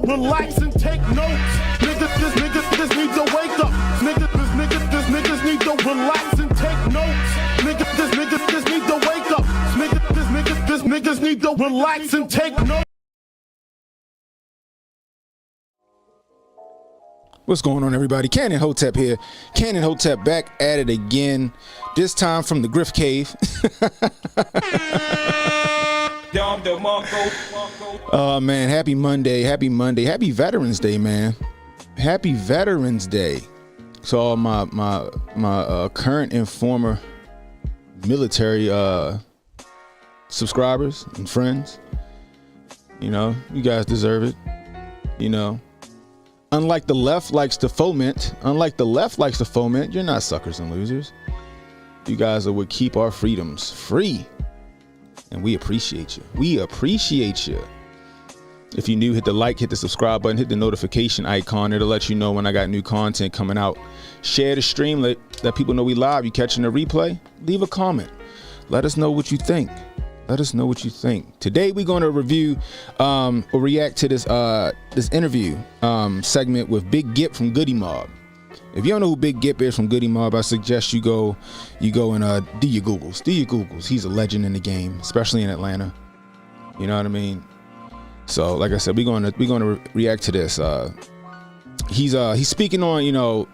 Relax and take notes. Niggas need to wake up. Niggas need to relax and take notes. Niggas need to wake up. Niggas need to relax and take notes. What's going on, everybody? Cannon Hotep here. Cannon Hotep back at it again. This time from the Griff Cave. Oh man, happy Monday, happy Veterans Day, man. Happy Veterans Day. So all my current and former military subscribers and friends, you know, you guys deserve it. You know, unlike the left likes to foment, you're not suckers and losers. You guys are what keep our freedoms free. And we appreciate you. If you're new, hit the like, hit the subscribe button, hit the notification icon. It'll let you know when I got new content coming out. Share the stream, let people know we live. You catching the replay? Leave a comment. Let us know what you think. Today we're going to review or react to this interview segment with Big Gipp from Goody Mob. If you don't know who Big Gipp is from Goody Mob, I suggest you go and do your Googles. He's a legend in the game, especially in Atlanta. You know what I mean? So, like I said, we're going to react to this. He's speaking on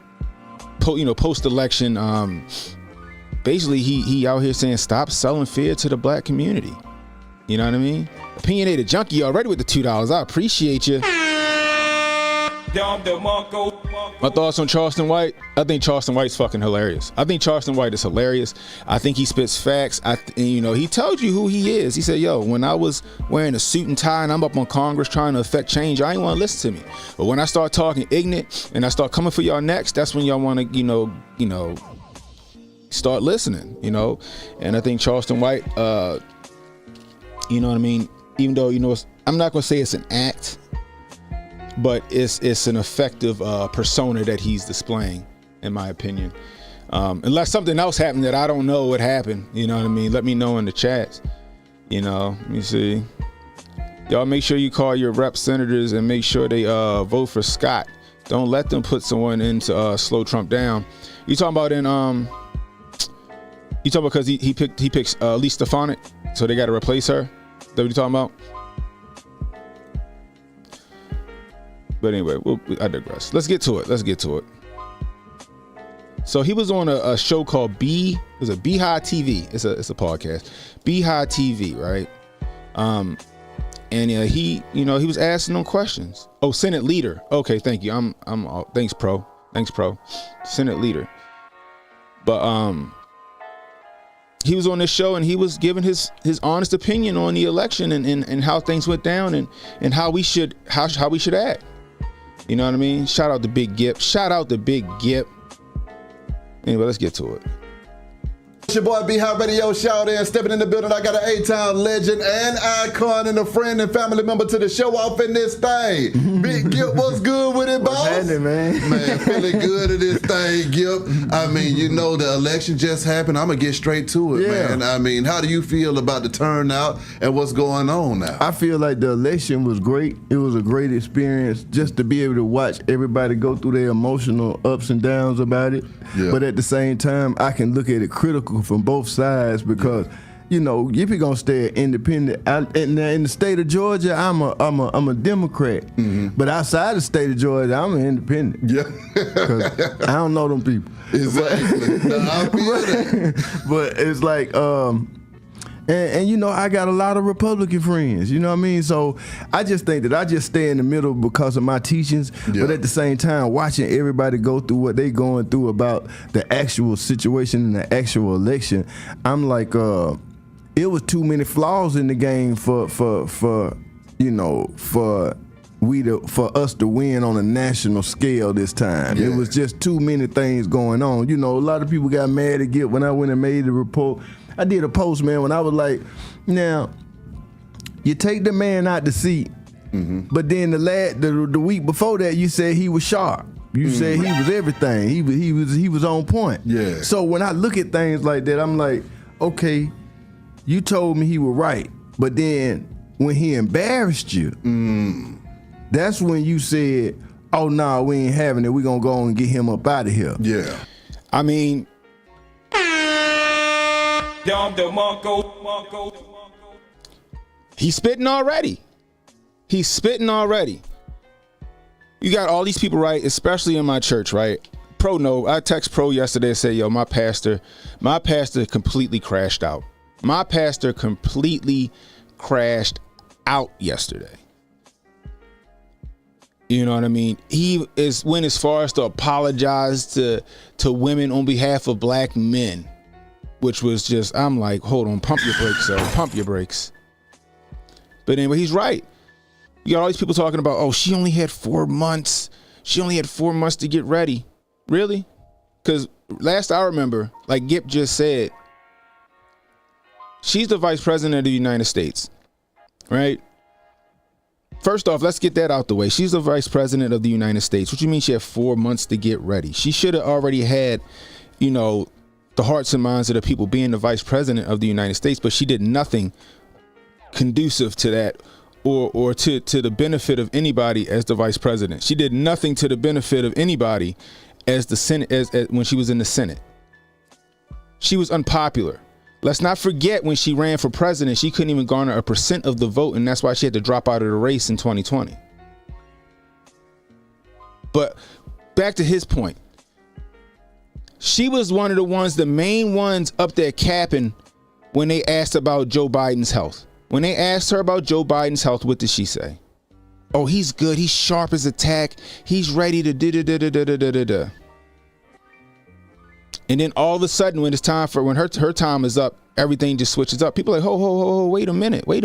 post election. Basically, he out here saying stop selling fear to the black community. You know what I mean? Opinionated junkie already with the $2. I appreciate you. My thoughts on Charleston White? I think Charleston White's fucking hilarious. I think Charleston White is hilarious. I think he spits facts. He told you who he is. He said, yo, when I was wearing a suit and tie and I'm up on Congress trying to affect change, I ain't want to listen to me. But when I start talking ignorant and I start coming for y'all next, that's when y'all want to, start listening, And I think Charleston White, you know what I mean? Even though, I'm not going to say it's an act, but it's an effective persona that he's displaying, in my opinion. Unless something else happened that I don't know what happened, you know what I mean? Let me know in the chats. Let me see. Y'all make sure you call your rep senators and make sure they vote for Scott. Don't let them put someone in to slow Trump down. You talking about you talking about because he picks Lee Stefanik, so they got to replace her? Is that what you talking about? But anyway, I digress. Let's get to it. So he was on a show called Beehive TV. It's a podcast. Beehive TV, right? And he was asking them questions. Oh, Senate leader. Okay, thank you. Thanks, pro. Senate leader. But he was on this show and he was giving his honest opinion on the election and how things went down and how we should act. You know what I mean? Shout out to Big Gipp. Anyway, let's get to it. It's your boy Beehive Radio, shout in, stepping in the building. I got an A-Town legend and icon and a friend and family member to the show off in this thing. Big Gipp, what's good with it, boss? What's happening, man? Man, feeling good at this thing, Gipp. I mean, the election just happened. I'm going to get straight to it, man. I mean, how do you feel about the turnout and what's going on now? I feel like the election was great. It was a great experience just to be able to watch everybody go through their emotional ups and downs about it. Yeah. But at the same time, I can look at it critical from both sides because, if you're gonna stay independent, in the state of Georgia, I'm a Democrat, but outside the state of Georgia, I'm an independent. Yeah, because I don't know them people. Exactly. I feel that. But it's like, and I got a lot of Republican friends, you know what I mean? So I just think that I just stay in the middle because of my teachings, but at the same time, watching everybody go through what they going through about the actual situation in the actual election, I'm like, it was too many flaws in the game for us to win on a national scale this time. It was just too many things going on. A lot of people got mad at Gipp when I went and made the report. I did a post, man, when I was like, now, you take the man out the seat, but then the week before that, you said he was sharp. You said he was everything. He was on point. Yeah. So when I look at things like that, I'm like, okay, you told me he was right, but then when he embarrassed you, that's when you said, oh, no, we ain't having it. We're going to go and get him up out of here. Yeah. I mean, he's spitting already. You got all these people, right? Especially in my church, right? I text Pro yesterday and said, yo, my pastor completely crashed out. My pastor completely crashed out yesterday. You know what I mean? He went as far as to apologize to women on behalf of black men. Which was just, I'm like, hold on, pump your brakes, sir. Pump your brakes. But anyway, he's right. You got all these people talking about, oh, she only had 4 months. She only had 4 months to get ready. Really? Because last I remember, like Gipp just said, she's the vice president of the United States, right? First off, let's get that out the way. She's the vice president of the United States. What you mean she had 4 months to get ready? She should have already had, the hearts and minds of the people being the vice president of the United States, but she did nothing conducive to that or to the benefit of anybody as the vice president. She did nothing to the benefit of anybody as the Senate, as when she was in the Senate. She was unpopular. Let's not forget when she ran for president, she couldn't even garner 1% of the vote, and that's why she had to drop out of the race in 2020. But back to his point. She was one of the main ones up there capping when they asked about Joe Biden's health. When they asked her about Joe Biden's health, what did she say? Oh, he's good. He's sharp as a tack. He's ready to da-da-da-da-da-da-da-da. And then all of a sudden, when it's time for, when her time is up, everything just switches up. People are like, ho, wait a minute. What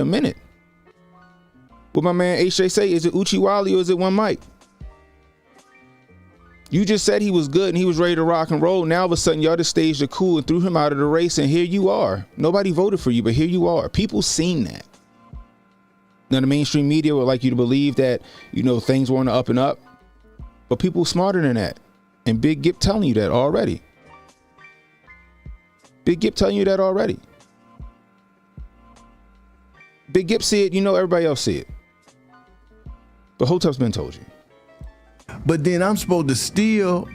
my man H.J. say, is it Uchiwali or is it One Mike? You just said he was good and he was ready to rock and roll. Now all of a sudden y'all just staged the coup and threw him out of the race, and here you are. Nobody voted for you, but here you are. People seen that. Now the mainstream media would like you to believe that, you know, things were on the up and up, but people smarter than that. And Big Gipp telling you that already. Big Gipp telling you that already. Big Gipp see it, you know everybody else see it. But Hotep's been told you. But then I'm supposed to still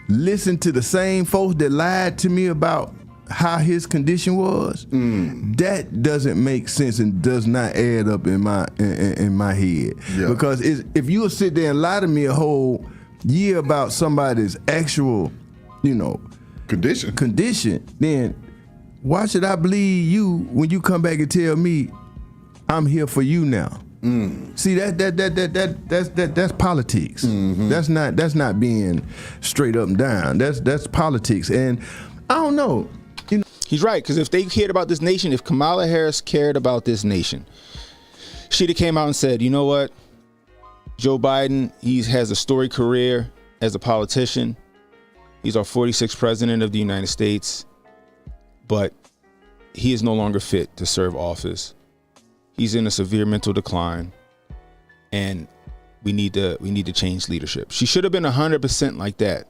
listen to the same folks that lied to me about how his condition was. That doesn't make sense and does not add up in my head. Yeah. Because if you would sit there and lie to me a whole year about somebody's actual, you know, condition, then why should I believe you when you come back and tell me I'm here for you now? See, that's politics. That's not being straight up and down. That's politics, and I don't know. You know, he's right, because if they cared about this nation, if Kamala Harris cared about this nation, she'd have came out and said, you know what, Joe Biden, he has a storied career as a politician. He's our 46th president of the United States, but he is no longer fit to serve office. He's in a severe mental decline, and we need to change leadership. She should have been 100% like that.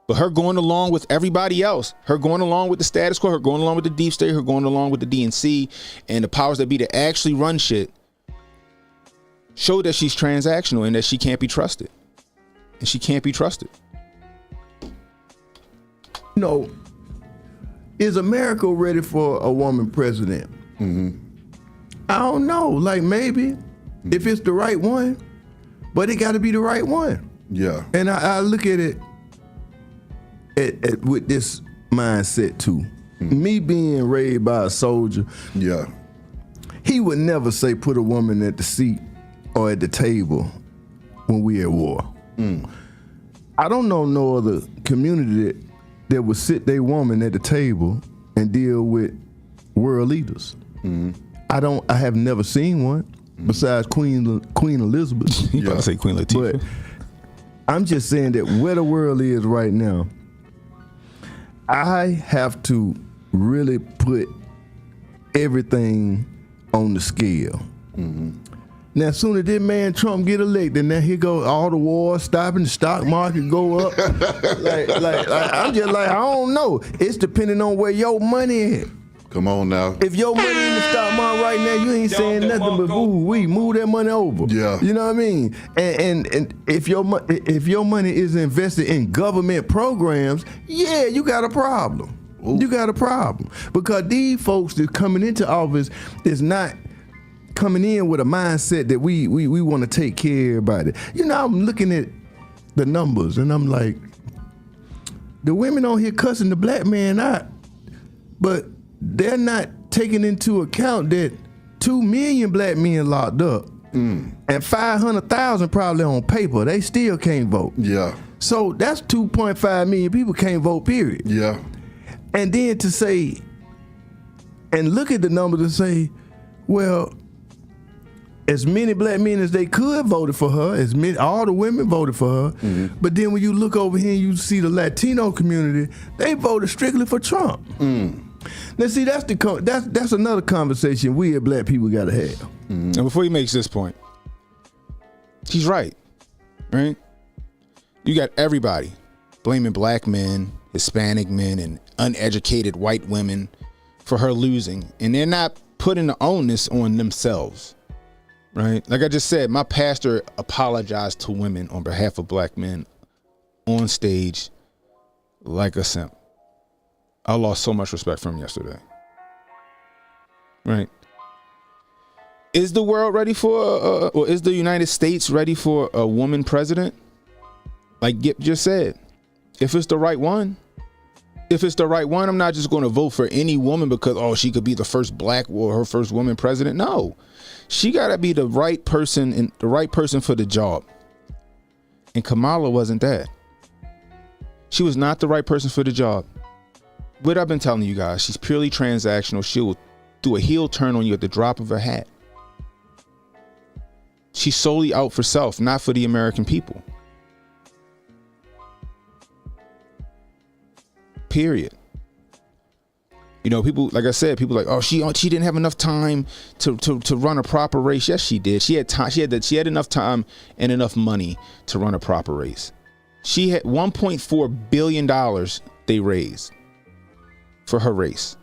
But her going along with everybody else, her going along with the status quo, her going along with the deep state, her going along with the DNC and the powers that be to actually run shit, showed that she's transactional and that she can't be trusted. And she can't be trusted. You know, is America ready for a woman president? I don't know. Like, maybe if it's the right one, but it got to be the right one. Yeah. And I look at it with this mindset too. Me being raised by a soldier. Yeah. He would never say put a woman at the seat or at the table when we at war. I don't know no other community that would sit their woman at the table and deal with world leaders. I have never seen one besides Queen Elizabeth. You about to say Queen Latifah? But I'm just saying that where the world is right now, I have to really put everything on the scale. Now, as soon as this man Trump get elected, now here go all the wars stopping, the stock market go up. like I'm just like, I don't know. It's depending on where your money is. Come on now. If your money in the stock market right now, you ain't saying nothing but we move that money over. Yeah. You know what I mean? And if your money is invested in government programs, yeah, you got a problem. Ooh. You got a problem. Because these folks that coming into office is not coming in with a mindset that we want to take care of everybody. You know, I'm looking at the numbers and I'm like, the women on here cussing the black man out, but they're not taking into account that 2 million black men locked up and 500,000 probably on paper. They still can't vote. Yeah. So that's 2.5 million people can't vote, period. Yeah. And then to say, and look at the numbers and say, well, as many black men as they could voted for her, all the women voted for her. But then when you look over here and you see the Latino community, they voted strictly for Trump. Now, see, that's another conversation we as black people got to have. And before he makes this point, he's right? You got everybody blaming black men, Hispanic men, and uneducated white women for her losing, and they're not putting the onus on themselves, right? Like I just said, my pastor apologized to women on behalf of black men on stage like a simp. I lost so much respect from him yesterday. Right? Is the world ready for, or is the United States ready for a woman president? Like Gipp just said, if it's the right one, If it's the right one, I'm not just going to vote for any woman because, oh, she could be the first black or her first woman president. No, she got to be the right person and the right person for the job. And Kamala wasn't that. She was not the right person for the job. What I've been telling you guys, she's purely transactional. She will do a heel turn on you at the drop of a hat. She's solely out for self, not for the American people. Period. You know, people, like I said, people like, oh, she didn't have enough time to run a proper race. Yes, she did. She had time. She had enough time and enough money to run a proper race. She had $1.4 billion they raised for her race.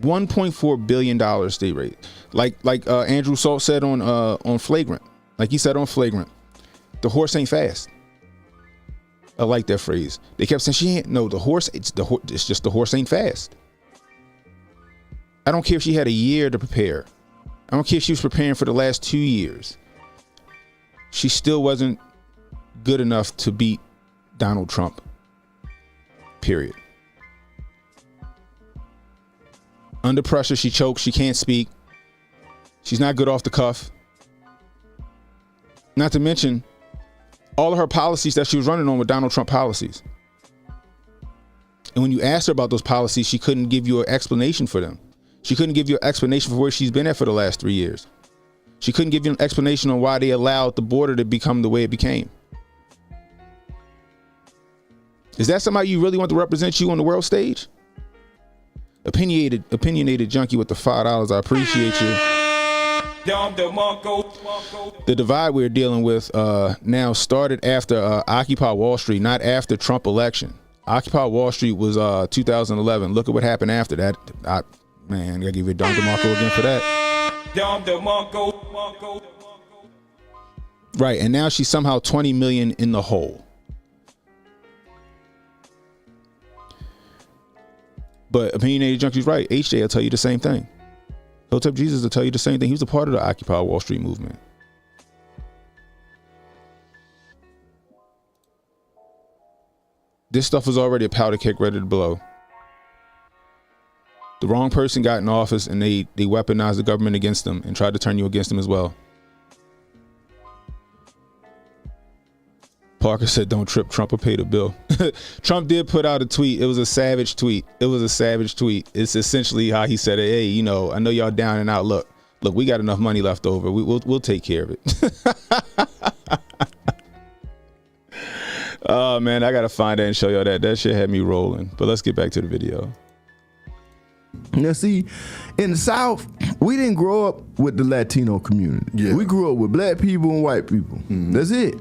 $1.4 billion they raised. Like Andrew Salt said on Flagrant. Like he said on Flagrant, the horse ain't fast. I like that phrase. They kept saying she ain't. No, the horse. It's just the horse ain't fast. I don't care if she had a year to prepare. I don't care if she was preparing for the last 2 years. She still wasn't good enough to beat Donald Trump. Period. Under pressure, she chokes. She can't speak. She's not good off the cuff. Not to mention all of her policies that she was running on were Donald Trump policies. And when you asked her about those policies, she couldn't give you an explanation for them. She couldn't give you an explanation for where she's been at for the last 3 years. She couldn't give you an explanation on why they allowed the border to become the way it became. Is that somebody you really want to represent you on the world stage? Opinionated junkie with the $5. I appreciate you. The divide we're dealing with now started after Occupy Wall Street, not after Trump election. Occupy Wall Street was 2011. Look at what happened after that. I gotta give you a Don DeMarco again for that. Right, and now she's somehow 20 million in the hole. But opinionated junkie's right. HJ will tell you the same thing. Hilltop Jesus will tell you the same thing. He was a part of the Occupy Wall Street movement. This stuff was already a powder keg ready to blow. The wrong person got in office and they weaponized the government against them and tried to turn you against them as well. Parker said, don't trip, Trump will pay the bill. Trump did put out a tweet. It was a savage tweet. It's essentially how he said, hey, you know, I know y'all down and out. Look, we got enough money left over. We'll take care of it. Oh, man, I got to find that and show y'all that. That shit had me rolling. But let's get back to the video. Now, see, in the South, we didn't grow up with the Latino community. Yeah. We grew up with black people and white people. Mm-hmm. That's it.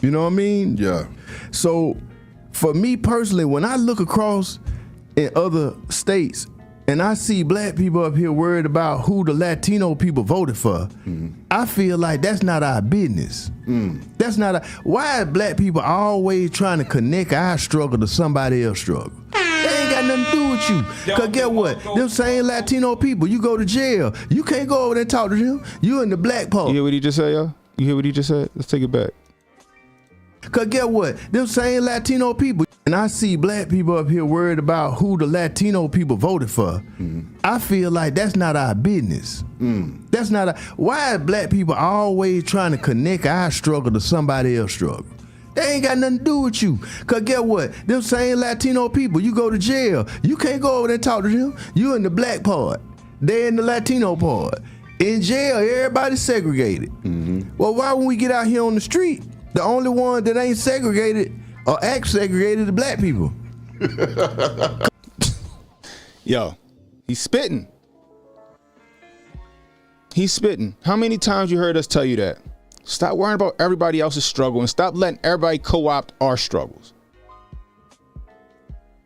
You know what I mean? Yeah. So for me personally, when I look across in other states and I see black people up here worried about who the Latino people voted for, I feel like that's not our business. That's not why are black people always trying to connect our struggle to somebody else's struggle? They ain't got nothing to do with you. Because get what? Them same Latino people, you go to jail. You can't go over there and talk to them. You in the black part. You hear what he just said, y'all? You hear what he just said? Let's take it back. Because get what? Them same Latino people. And I see black people up here worried about who the Latino people voted for. I feel like that's not our business. That's not why are black people always trying to connect our struggle to somebody else's struggle? They ain't got nothing to do with you. Because get what? Them same Latino people, you go to jail. You can't go over there and talk to them. You in the black part. They in the Latino part. In jail, everybody's segregated. Well, why when we get out here on the street, the only one that ain't segregated or act segregated is black people? Yo, he's spitting. He's spitting. How many times you heard us tell you that? Stop worrying about everybody else's struggle and stop letting everybody co-opt our struggles.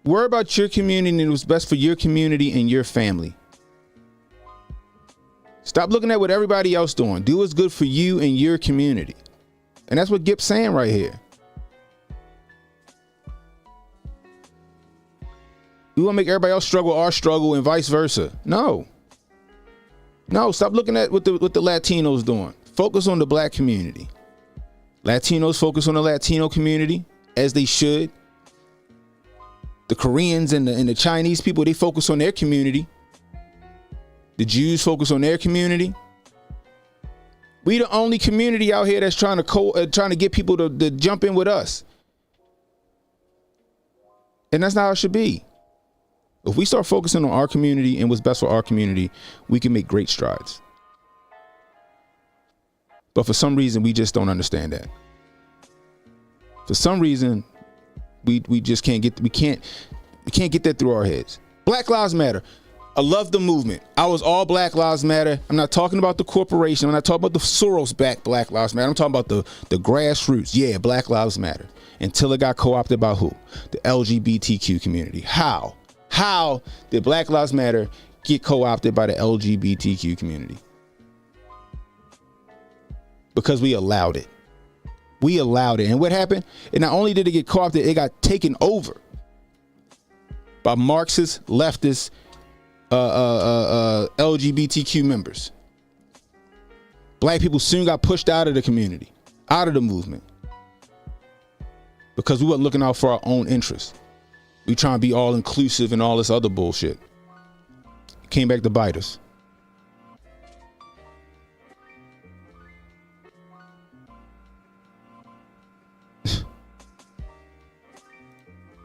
Worry about your community and what's best for your community and your family. Stop looking at what everybody else doing. Do what's good for you and your community. And that's what Gipp's saying right here. We want to make everybody else struggle our struggle and vice versa. No, stop looking at what the Latinos doing. Focus on the black community. Latinos focus on the Latino community, as they should. The Koreans and the Chinese people, they focus on their community. The Jews focus on their community. We the only community out here that's trying to get people to jump in with us. And that's not how it should be. If we start focusing on our community and what's best for our community, we can make great strides. But for some reason, we just don't understand that. For some reason, we just can't get that through our heads. Black Lives Matter. I love the movement. I was all Black Lives Matter. I'm not talking about the corporation. I'm not talking about the Soros-backed Black Lives Matter. I'm talking about the grassroots. Yeah, Black Lives Matter. Until it got co-opted by who? The LGBTQ community. How? How did Black Lives Matter get co-opted by the LGBTQ community? Because we allowed it. We allowed it. And what happened? And not only did it get co-opted, it got taken over by Marxist, leftist, LGBTQ members. Black people soon got pushed out of the community, out of the movement, because we weren't looking out for our own interests. We trying to be all inclusive and all this other bullshit. It came back to bite us.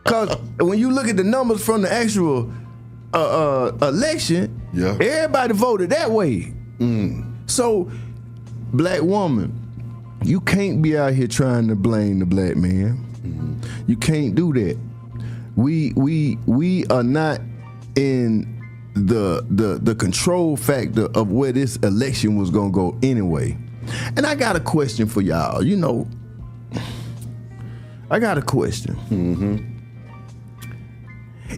Because when you look at the numbers from the actual election, everybody voted that way. So, black woman, you can't be out here trying to blame the black man. You can't do that. We are not in the control factor of where this election was gonna go anyway. And I got a question for y'all. You know, I got a question.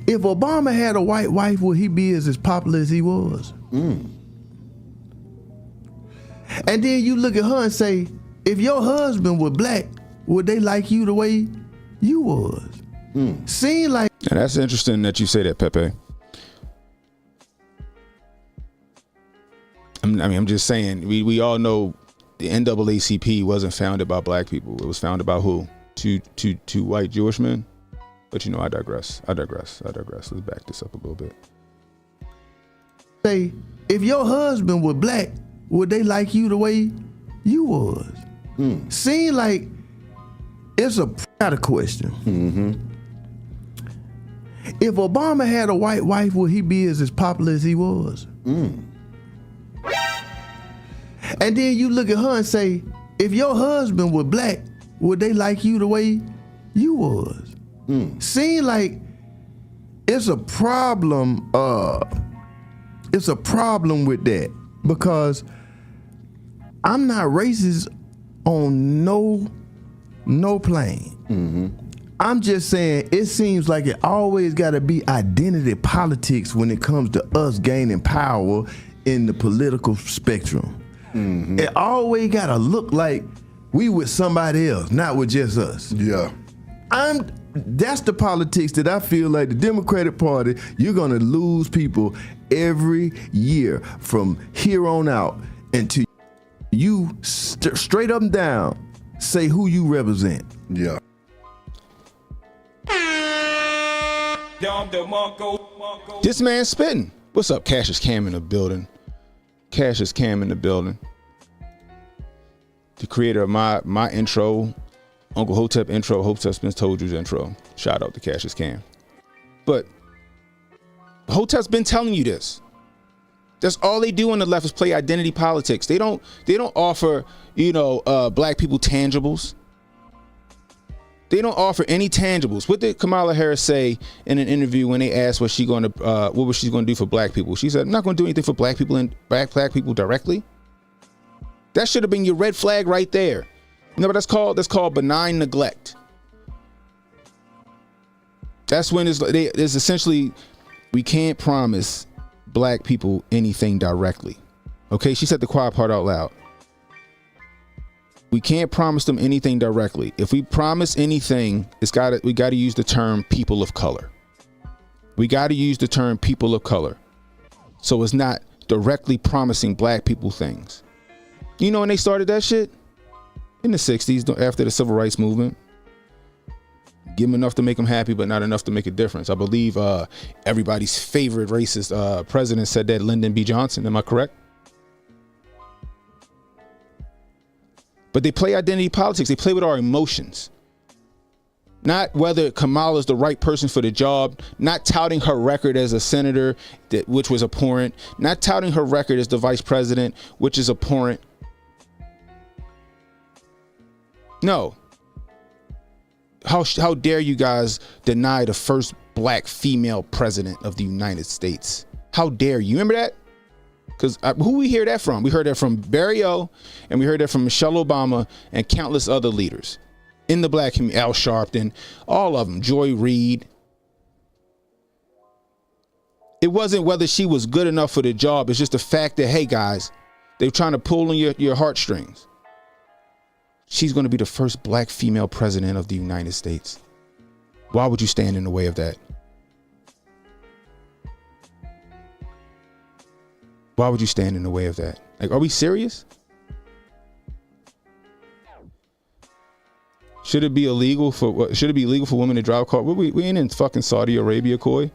If Obama had a white wife, would he be as popular as he was? And then you look at her and say, if your husband was black, would they like you the way you was? Seem like... And that's interesting that you say that, Pepe. I'm just saying, we all know the NAACP wasn't founded by black people. It was founded by who? Two white Jewish men? But you know, I digress. Let's back this up a little bit. Say, if your husband was black, would they like you the way you was? Seem like it's a question. If Obama had a white wife, would he be as popular as he was? And then you look at her and say, if your husband was black, would they like you the way you was? Seem like it's a problem. It's a problem with that, because I'm not racist on no plane. I'm just saying, it seems like it always got to be identity politics when it comes to us gaining power in the political spectrum. It always got to look like we with somebody else, not with just us. That's the politics that I feel like the Democratic Party, you're gonna lose people every year from here on out until you straight up and down say who you represent. This man spitting. What's up, Cassius Cam in the building? Cassius Cam in the building. The creator of my intro, Uncle Hotep intro, Hotep Spence Told You's intro. Shout out to Cassius Cam. But Hotep's been telling you this. That's all they do on the left is play identity politics. They don't offer, black people tangibles. They don't offer any tangibles. What did Kamala Harris say in an interview when they asked what was she going to do for black people? She said, I'm not going to do anything for black people and black people directly. That should have been your red flag right there. You know what that's called? That's called benign neglect. That's when there's essentially, we can't promise black people anything directly. Okay, she said the quiet part out loud. We can't promise them anything directly. If we promise anything, we got to use the term people of color. We got to use the term people of color. So it's not directly promising black people things. You know when they started that shit? In the 60s, after the civil rights movement. give them enough to make them happy, but not enough to make a difference. I believe everybody's favorite racist president said that, Lyndon B. Johnson. Am I correct? But they play identity politics. They play with our emotions. Not whether Kamala is the right person for the job, not touting her record as a senator, which was abhorrent, not touting her record as the vice president, which is abhorrent. No. How dare you guys deny the first black female president of the United States? How dare you? Remember that? Because who we hear that from? We heard that from Barry O, and we heard that from Michelle Obama and countless other leaders in the black community, Al Sharpton, all of them, Joy Reid. It wasn't whether she was good enough for the job. It's just the fact that, hey guys, they're trying to pull on your heartstrings. She's going to be the first black female president of the United States. Why would you stand in the way of that? Why would you stand in the way of that? Like, are we serious? Should it be illegal for women to drive cars? We ain't in fucking Saudi Arabia, Coy.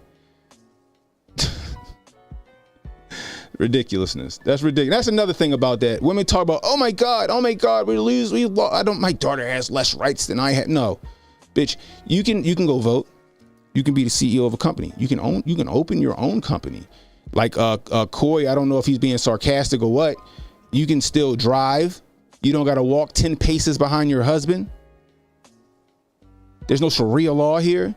Ridiculousness. That's ridiculous. That's another thing about that. Women talk about, oh my God, we lose. My daughter has less rights than I have. No, bitch, you can go vote. You can be the CEO of a company. You can open your own company. Like Coy, I don't know if he's being sarcastic or what. You can still drive. You don't got to walk 10 paces behind your husband. There's no Sharia law here.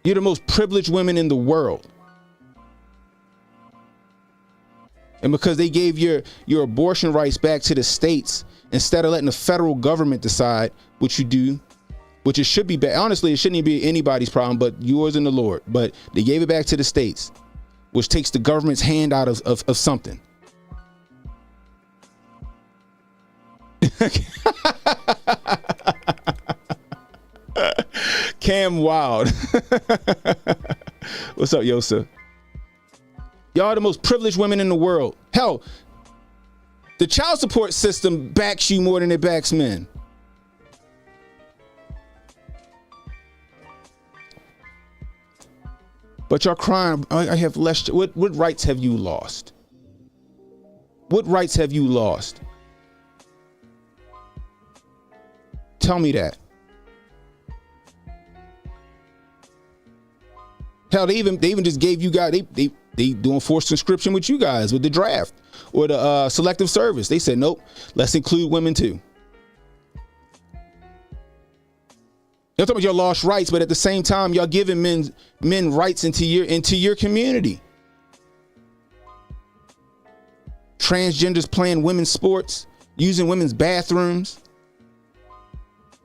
You're the most privileged women in the world. And because they gave your abortion rights back to the states, instead of letting the federal government decide what you do, which it should be bad. Honestly, it shouldn't even be anybody's problem but yours and the Lord. But they gave it back to the states, which takes the government's hand out of something. Cam Wild. What's up, Yosef? Y'all are the most privileged women in the world. Hell, the child support system backs you more than it backs men. But y'all crying, I have less. What rights have you lost? What rights have you lost? Tell me that. Hell, they even just gave you guys, they doing forced conscription with you guys with the draft or the selective service. They said, nope, let's include women too. Y'all talking about your lost rights, but at the same time, y'all giving men rights into your community. Transgenders playing women's sports, using women's bathrooms.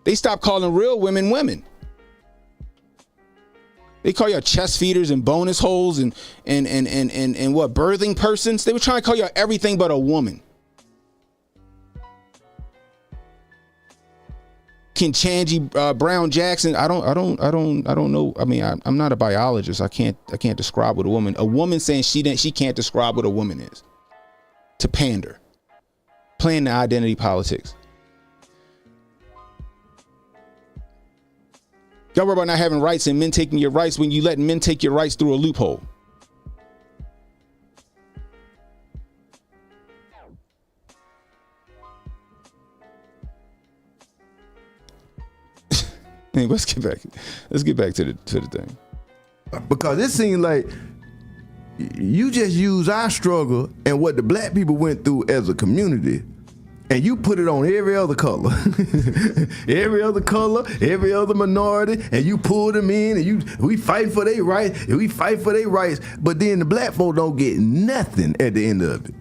They stopped calling real women women. They call y'all chest feeders and bonus holes and what, birthing persons. They were trying to call y'all everything but a woman. Kenchanji Brown Jackson. I don't know. I mean, I'm not a biologist. I can't describe what a woman saying she can't describe what a woman is. To pander, playing the identity politics. Y'all worry about not having rights and men taking your rights when you let men take your rights through a loophole. Hey, let's get back to the thing. Because it seems like you just use our struggle and what the black people went through as a community, and you put it on every other color, every other minority, and you pull them in, and we fight for their rights, but then the black folk don't get nothing at the end of it.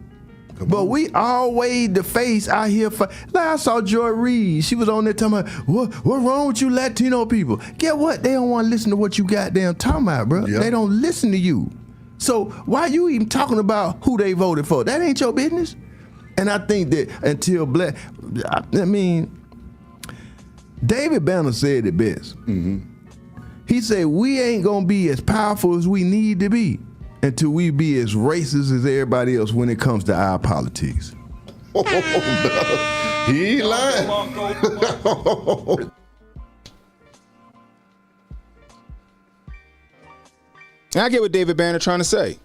But we always the face out here for. Like I saw Joy Reid. She was on there talking about what wrong with you Latino people? Get what? They don't want to listen to what you goddamn talking about, bro. Yep. They don't listen to you. So why you even talking about who they voted for? That ain't your business. And I think that until black, I mean, David Banner said it best. Mm-hmm. He said we ain't gonna be as powerful as we need to be until we be as racist as everybody else when it comes to our politics. He ain't lying. And I get what David Banner trying to say.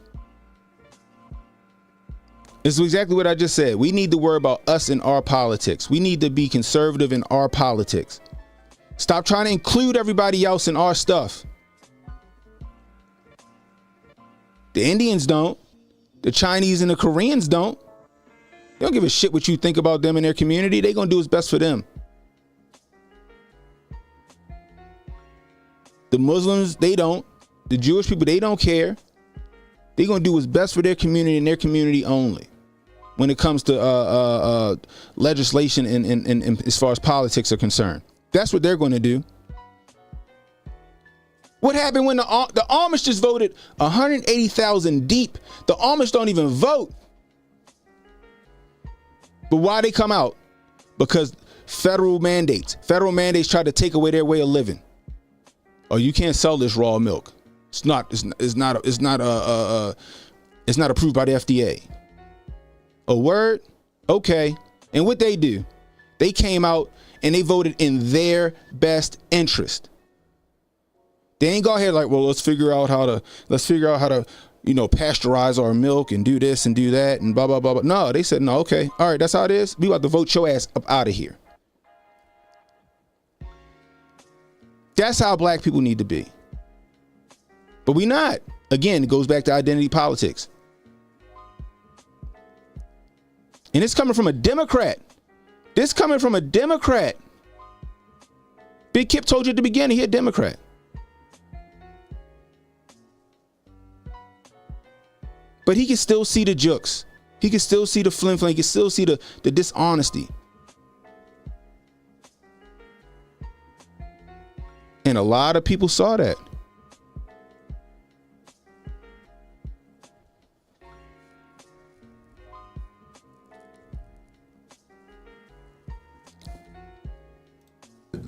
It's exactly what I just said. We need to worry about us in our politics. We need to be conservative in our politics. Stop trying to include everybody else in our stuff. The Indians don't. The Chinese and the Koreans don't. They don't give a shit what you think about them and their community. They're going to do what's best for them. The Muslims, they don't. The Jewish people, they don't care. They're going to do what's best for their community and their community only when it comes to legislation and as far as politics are concerned. That's what they're going to do. What happened when the Amish just voted 180,000 deep? The Amish don't even vote. But why they come out? Because federal mandates try to take away their way of living. Oh, you can't sell this raw milk. It's not approved by the FDA. A word? Okay. And what they do? They came out and they voted in their best interest. They ain't go ahead like, well, let's figure out how to, pasteurize our milk and do this and do that and blah, blah, blah, blah. No, they said, no, okay. All right, that's how it is. We about to vote your ass up out of here. That's how black people need to be. But we not. Again, it goes back to identity politics. And it's coming from a Democrat. This coming from a Democrat. Big Gipp told you at the beginning, he a Democrat. But he can still see the jokes. He can still see the flim-flam. He can still see the dishonesty. And a lot of people saw that.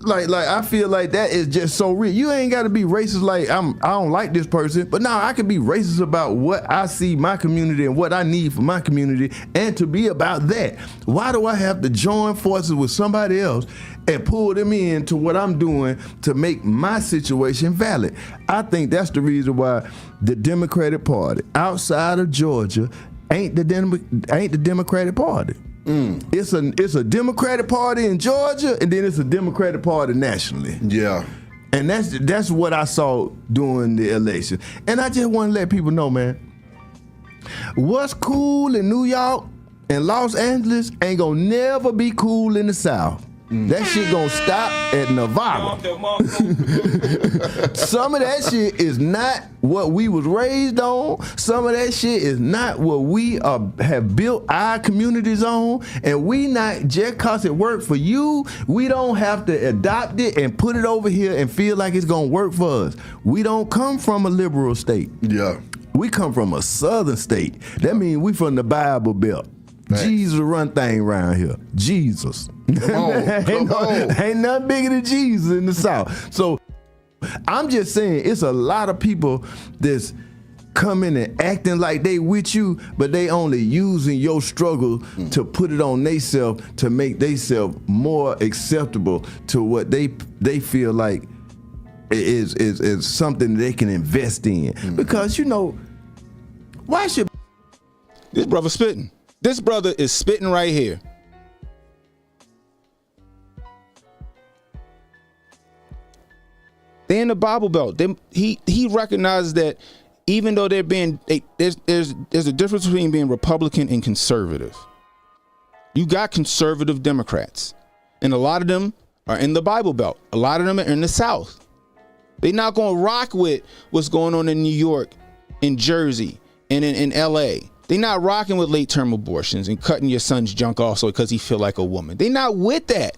Like I feel like that is just so real. You ain't got to be racist like I don't like this person, but now I can be racist about what I see my community and what I need for my community and to be about that. Why do I have to join forces with somebody else and pull them into what I'm doing to make my situation valid? I think that's the reason why the Democratic Party outside of Georgia ain't the Democratic Party. It's a Democratic Party in Georgia, and then it's a Democratic Party nationally. Yeah. And that's what I saw during the election. And I just want to let people know, man, what's cool in New York and Los Angeles ain't gonna never be cool in the South. That shit gonna stop at Nevada. Some of that shit is not what we was raised on. Some of that shit is not what we have built our communities on. And we not, just cause it worked for you, we don't have to adopt it and put it over here and feel like it's gonna work for us. We don't come from a liberal state. Yeah. We come from a southern state. That means we from the Bible Belt. Thanks. Jesus run thing around here. Jesus. Come on. Ain't nothing bigger than Jesus in the South. So I'm just saying it's a lot of people that's coming and acting like they with you, but they only using your struggle to put it on theyself to make theyself more acceptable to what they feel like is something they can invest in. Because, why should this brother spitting? This brother is spitting right here. They in the Bible Belt. He recognizes that even though there's a difference between being Republican and conservative. You got conservative Democrats, and a lot of them are in the Bible Belt. A lot of them are in the South. They're not going to rock with what's going on in New York, in Jersey, and in L.A. They're not rocking with late-term abortions and cutting your son's junk also because he feel like a woman. They're not with that.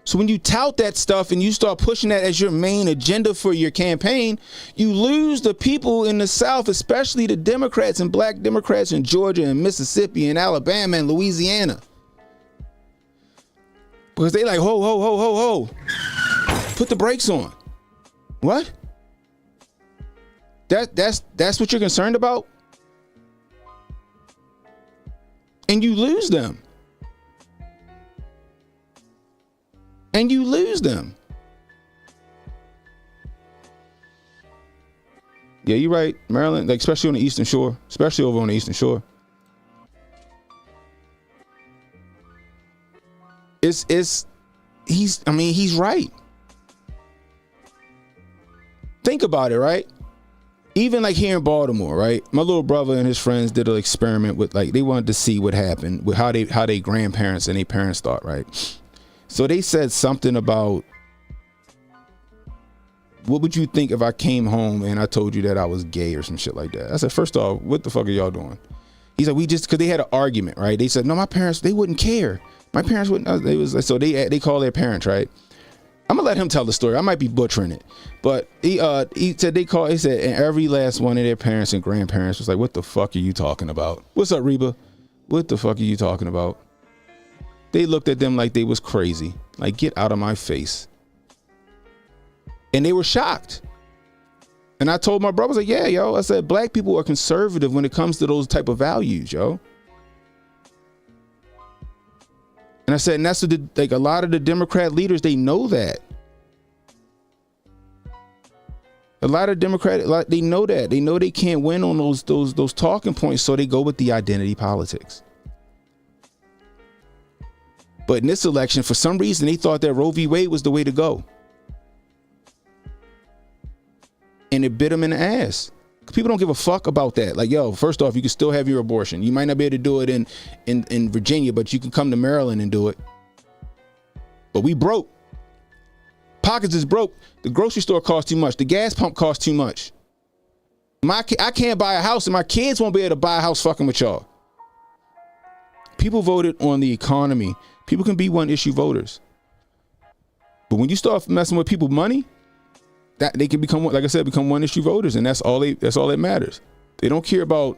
So when you tout that stuff and you start pushing that as your main agenda for your campaign, you lose the people in the South, especially the Democrats and black Democrats in Georgia and Mississippi and Alabama and Louisiana. Because they like, ho, ho, ho, ho, ho. Put the brakes on. What? That's what you're concerned about? And you lose them. and you lose them. Yeah, you're right, Maryland, like especially on the Eastern Shore, especially over on the Eastern Shore. He's right. Think about it, right? Even like here in Baltimore, right? My little brother and his friends did an experiment with, like, they wanted to see what happened with how they grandparents and their parents thought, right? So they said something about, what would you think if I came home and I told you that I was gay or some shit like that? I said, first off, what the fuck are y'all doing? He said, because they had an argument, right? They said, no, my parents, they wouldn't care. My parents wouldn't. So they call their parents, right? I'm gonna let him tell the story. I might be butchering it, but he said and every last one of their parents and grandparents was like, what the fuck are you talking about? What's up, Reba? What the fuck are you talking about? They looked at them like they was crazy. Like, get out of my face. And they were shocked. And I told my brother, I was like, yeah, yo. I said, black people are conservative when it comes to those type of values, yo. And I said, and that's what like a lot of the Democrat leaders, they know that. A lot of they know that. They know they can't win on those talking points, so they go with the identity politics. But in this election, for some reason, they thought that Roe v. Wade was the way to go. And it bit them in the ass. People don't give a fuck about that. Like, yo, first off, you can still have your abortion. You might not be able to do it in Virginia, but you can come to Maryland and do it. But we broke. Pockets is broke. The grocery store costs too much. The gas pump costs too much. I can't buy a house, and my kids won't be able to buy a house fucking with y'all. People voted on the economy. People can be one-issue voters. But when you start messing with people's money, that they can become, like I said, become one-issue voters, and that's all that matters. They don't care about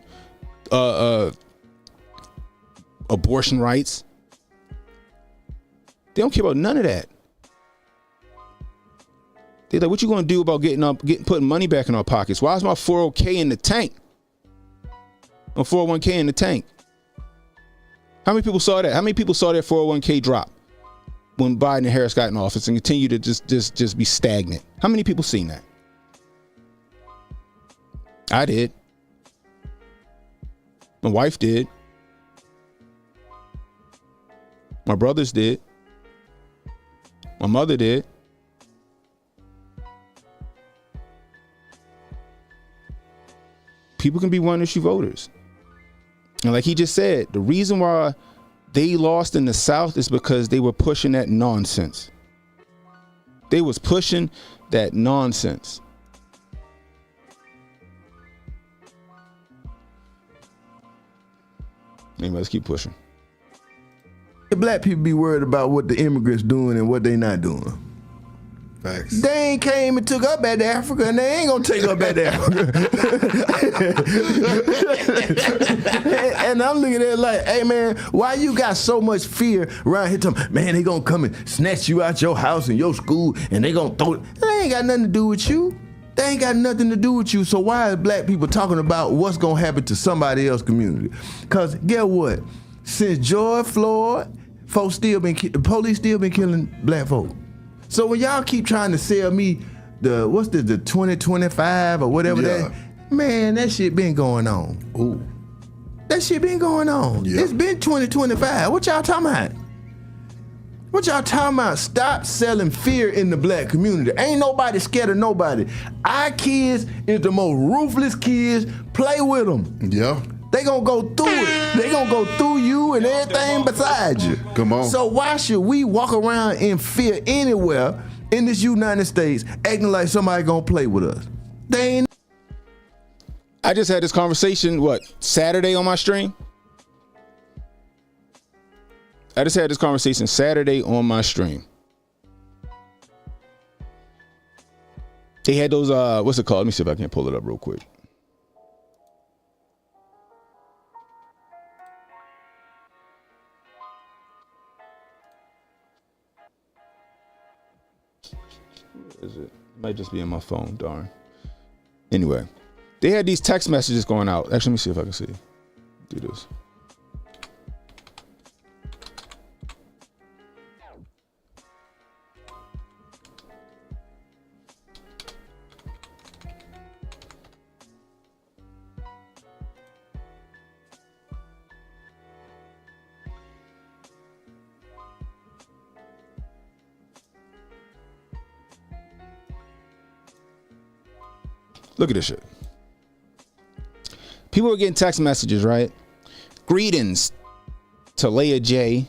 abortion rights. They don't care about none of that. They're like, what you gonna do about putting money back in our pockets? Why is my 401k in the tank? My 401k in the tank. How many people saw that? How many people saw their 401k drop when Biden and Harris got in office and continue to just be stagnant? How many people seen that? I did. My wife did. My brothers did. My mother did. People can be one-issue voters. And like he just said, the reason why they lost in the South is because they were pushing that nonsense. They was pushing that nonsense. Anyway, let's keep pushing. Black people be worried about what the immigrants doing and what they not doing. Facts. They ain't came and took up at Africa, and they ain't gonna take up at Africa. And I'm looking at it like, hey man, why you got so much fear around here? Man, they gonna come and snatch you out your house and your school, and they gonna throw it. They ain't got nothing to do with you. They ain't got nothing to do with you. So why is black people talking about what's gonna happen to somebody else's community? Cause get what? Since George Floyd, the police still been killing black folk. So when y'all keep trying to sell me the 2025 or whatever that, man, that shit been going on. Ooh. That shit been going on. Yeah. It's been 2025. What y'all talking about? What y'all talking about? Stop selling fear in the black community. Ain't nobody scared of nobody. Our kids is the most ruthless kids. Play with them. Yeah. They gonna go through it. They gonna go through you and everything beside you. Come on. So why should we walk around in fear anywhere in this United States acting like somebody gonna play with us? They ain't. I just had this conversation, Saturday on my stream? I just had this conversation Saturday on my stream. They had those, what's it called? Let me see if I can pull it up real quick. Is it? Might just be in my phone, darn. Anyway, they had these text messages going out. Actually, let me see if I can see. Do this. Look at this shit. People were getting text messages, right? Greetings to Leia J.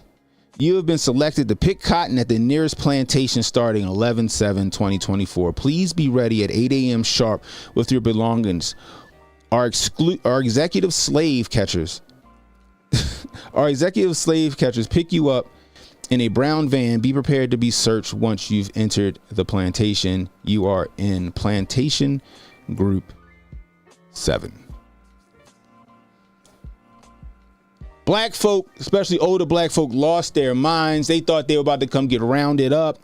You have been selected to pick cotton at the nearest plantation starting 11/7/2024. Please be ready at 8 a.m. sharp with your belongings. Our executive slave catchers, pick you up in a brown van. Be prepared to be searched once you've entered the plantation. You are in Plantation Group 7. Black folk, especially older black folk, lost their minds. They thought they were about to come get rounded up.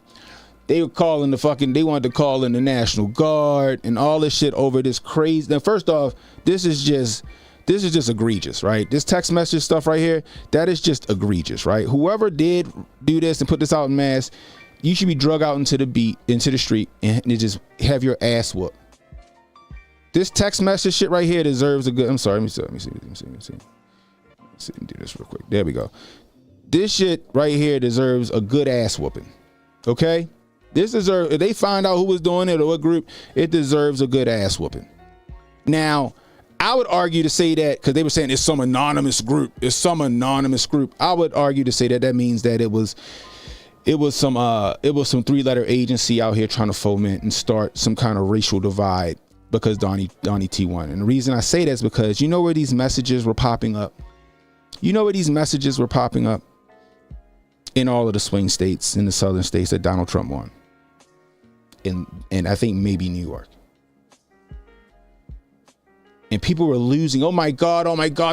They were calling they wanted to call in the National Guard and all this shit over this crazy. Now, first off, this is just egregious, right? This text message stuff right here, that is just egregious, right? Whoever did do this and put this out in mass, you should be drug out into the street and just have your ass whooped. This text message shit right here deserves a good. I'm sorry, let me see. Let's do this real quick. There we go. This shit right here deserves a good ass whooping. Okay? If they find out who was doing it or what group, it deserves a good ass whooping. Now, I would argue to say that, because they were saying it's some anonymous group. I would argue to say that means that it was some 3-letter agency out here trying to foment and start some kind of racial divide because Donnie T won. And the reason I say that is because you know where these messages were popping up? In all of the swing states, in the southern states that Donald Trump won. And I think maybe New York. And people were losing. Oh my God,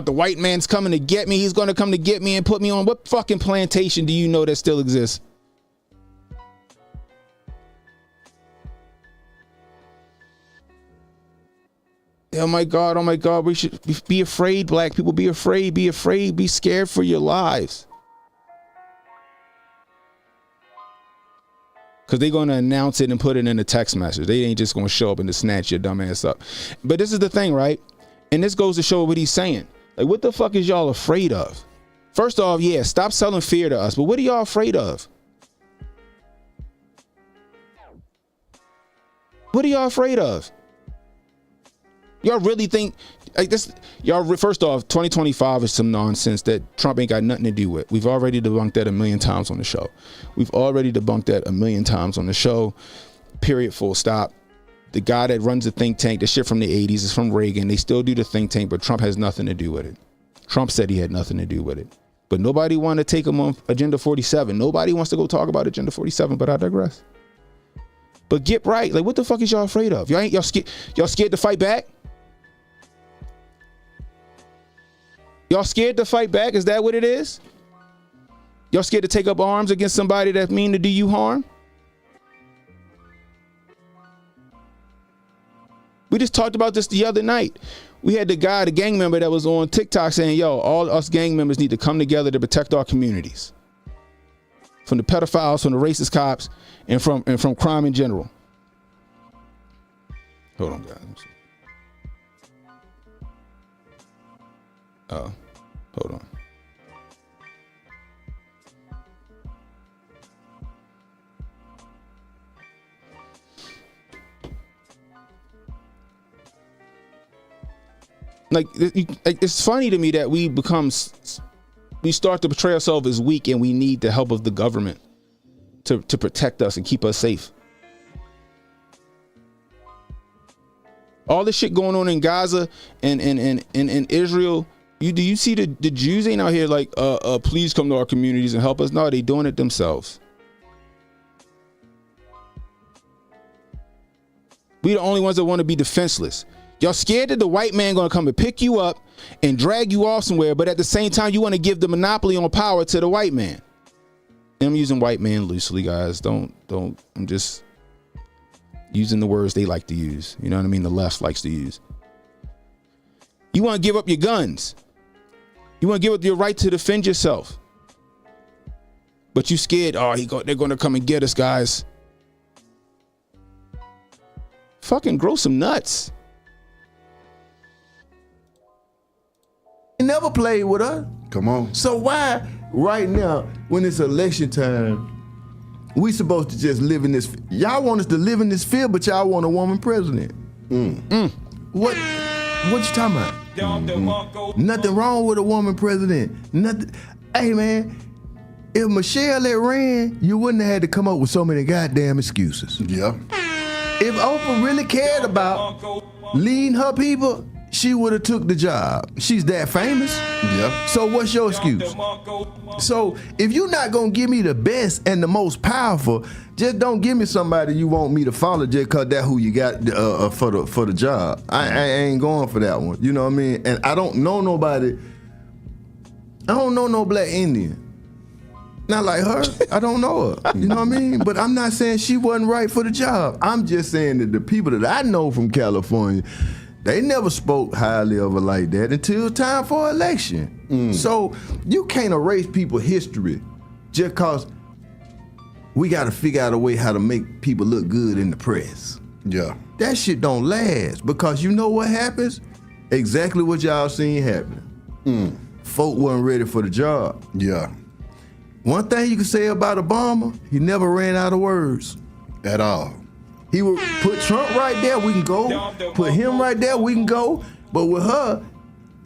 the white man's coming to get me. He's going to come to get me and put me on. What fucking plantation do you know that still exists? Oh my God, we should be afraid, black people. Be afraid, be scared for your lives. Because they're going to announce it and put it in a text message. They ain't just going to show up and just snatch your dumb ass up. But this is the thing, right? And this goes to show what he's saying. Like, what the fuck is y'all afraid of? First off, yeah, stop selling fear to us. But what are y'all afraid of? What are y'all afraid of? Y'all really think like this? First off, 2025 is some nonsense that Trump ain't got nothing to do with. We've already debunked that a million times on the show. Period. Full stop. The guy that runs the think tank, the shit from the 80s is from Reagan. They still do the think tank, but Trump has nothing to do with it. Trump said he had nothing to do with it. But nobody wanted to take him on Agenda 47. Nobody wants to go talk about Agenda 47, but I digress. But get right. Like, what the fuck is y'all afraid of? Y'all scared to fight back? Y'all scared to fight back? Is that what it is? Y'all scared to take up arms against somebody that mean to do you harm? We just talked about this the other night. We had the gang member that was on TikTok saying, yo, all us gang members need to come together to protect our communities. From the pedophiles, from the racist cops, and from crime in general. Hold on, guys. Hold on. Like, it's funny to me that we start to portray ourselves as weak, and we need the help of the government to protect us and keep us safe. All this shit going on in Gaza and in Israel. Do you see the Jews ain't out here like, please come to our communities and help us? No, they doing it themselves. We the only ones that want to be defenseless. Y'all scared that the white man gonna come and pick you up and drag you off somewhere, but at the same time you want to give the monopoly on power to the white man. And I'm using white man loosely, guys. Don't. I'm just using the words they like to use. You know what I mean? The left likes to use. You want to give up your guns. You want to give up your right to defend yourself. But you scared, they're going to come and get us, guys. Fucking grow some nuts. He never played with us. Come on. So why right now, when it's election time, we supposed to just live in this? Y'all want us to live in this fear, but y'all want a woman president. What you talking about? Nothing wrong with a woman president. Nothing. Hey, man, if Michelle had ran, you wouldn't have had to come up with so many goddamn excuses. Yeah. If Oprah really cared about leading her people, she would have took the job. She's that famous. Yeah. So what's your excuse? So if you're not gonna give me the best and the most powerful, just don't give me somebody you want me to follow just cause that's who you got for the job. I ain't going for that one. You know what I mean? And I don't know nobody. I don't know no black Indian. Not like her. I don't know her. You know what I mean? But I'm not saying she wasn't right for the job. I'm just saying that the people that I know from California, they never spoke highly of her like that until time for election. So you can't erase people's history just cause we gotta figure out a way how to make people look good in the press. Yeah. That shit don't last because you know what happens? Exactly what y'all seen happening. Folk wasn't ready for the job. Yeah. One thing you can say about Obama, he never ran out of words. At all. He would put Trump right there, we can go. Put him right there, we can go. But with her,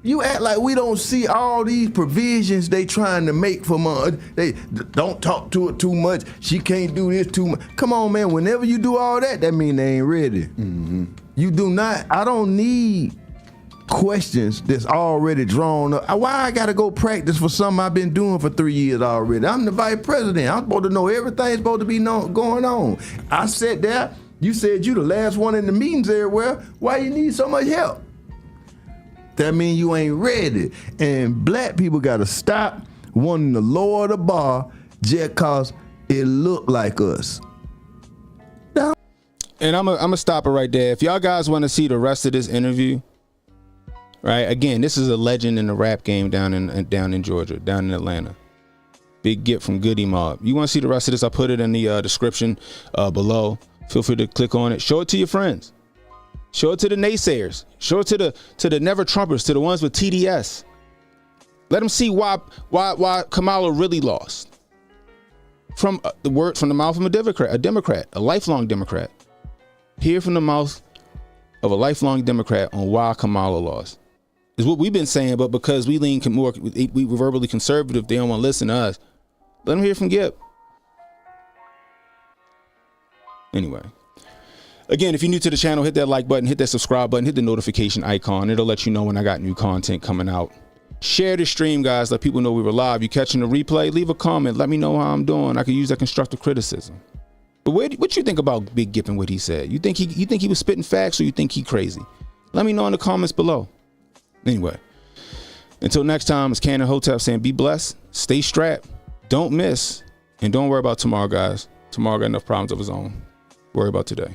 you act like we don't see all these provisions they trying to make for her. They don't talk to her too much. She can't do this too much. Come on, man. Whenever you do all that, that mean they ain't ready. You do not. I don't need questions that's already drawn up. Why I gotta go practice for something I've been doing for 3 years already? I'm the vice president. I'm supposed to know everything supposed to be going on. I sat there. You said you the last one in the meetings everywhere. Why you need so much help? That mean you ain't ready. And black people gotta stop wanting to lower the bar just cause it look like us. And I'm gonna stop it right there. If y'all guys want to see the rest of this interview, right? Again, this is a legend in the rap game down in Georgia, down in Atlanta. Big Gipp from Goody Mob. You want to see the rest of this? I put it in the description below. Feel free to click on it. Show it to your friends. Show it to the naysayers. Show it to the never Trumpers, to the ones with TDS. Let them see why Kamala really lost. From the word from the mouth of a Democrat, a lifelong Democrat. Hear from the mouth of a lifelong Democrat on why Kamala lost. Is what we've been saying, but because we lean more, we were verbally conservative, they don't want to listen to us. Let them hear from Gipp. Anyway. Again, if you're new to the channel, hit that like button, hit that subscribe button, hit the notification icon. It'll let you know when I got new content coming out. Share the stream, guys. Let people know we were live. You catching the replay? Leave a comment. Let me know how I'm doing. I could use that constructive criticism. But what you think about Big Gipp and what he said? You think he was spitting facts, or you think he crazy? Let me know in the comments below. Anyway, until next time, it's Cannon Hotep saying be blessed, stay strapped, don't miss, and don't worry about tomorrow, guys. Tomorrow got enough problems of his own. Worry about today.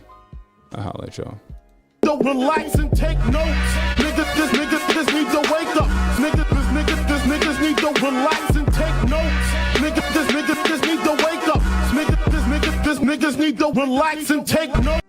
I'll holler at y'all. So relax and take notes. Niggas need to wake up. Niggas need to relax and take notes. Niggas need to wake up. Niggas need to relax and take notes.